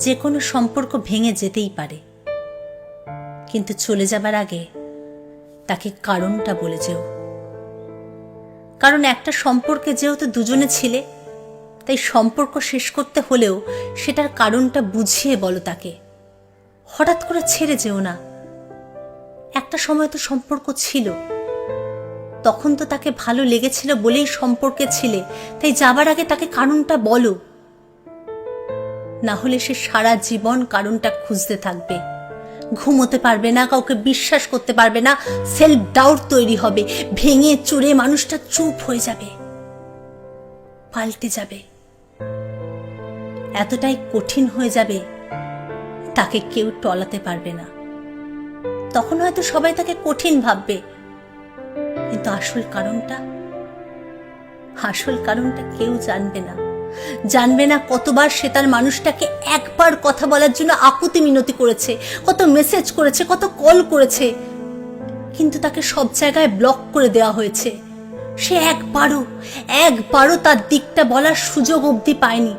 যে কোনো সম্পর্ক ভেঙে যেতেই পারে, কিন্তু চলে যাবার আগে তাকে কারণটা বলে যেও। কারণ একটা সম্পর্কে যেহেতু দুজনে ছিলে, তাই সম্পর্ক শেষ করতে হলেও সেটার কারণটা বুঝিয়ে বলো তাকে। হঠাৎ করে ছেড়ে যেও না। একটা সময় তো সম্পর্ক ছিল, তখন তো তাকে ভালো লেগেছিল বলেই সম্পর্কে ছিলে, তাই যাবার আগে তাকে কারণটা বলো। না হলে সে সারা জীবন কারণটা খুঁজতে থাকবে, ঘুমোতে পারবে না, কাউকে বিশ্বাস করতে পারবে না, সেলফ ডাউট তৈরি হবে, ভেঙে চুরে মানুষটা চুপ হয়ে যাবে, পাল্টে যাবে, এতটাই কঠিন হয়ে যাবে তাকে কেউ টলাতে পারবে না। তখন হয়তো সবাই তাকে কঠিন ভাববে, কিন্তু আসল কারণটা কেউ জানবে না। জানবে না কতবার সে তার মানুষটাকে একবার কথা বলার জন্য আকুতি মিনতি করেছে, কত মেসেজ করেছে, কত কল করেছে, কিন্তু তাকে সব জায়গায় ব্লক করে দেওয়া হয়েছে। সে একবারও তার দিকটা বলার সুযোগ অবধি পায়নি,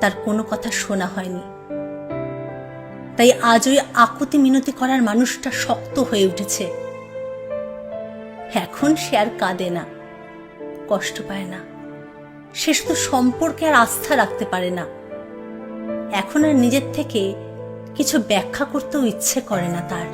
তার কোনো কথা শোনা হয়নি। তাই আজ ওই আকুতি মিনতি করার মানুষটা শক্ত হয়ে উঠেছে। এখন সে আর কাঁদে না, কষ্ট পায় না, সে শুধু সম্পর্কে আর আস্থা রাখতে পারে না। এখন আর নিজের থেকে কিছু ব্যাখ্যা করতেও ইচ্ছে করে না তার।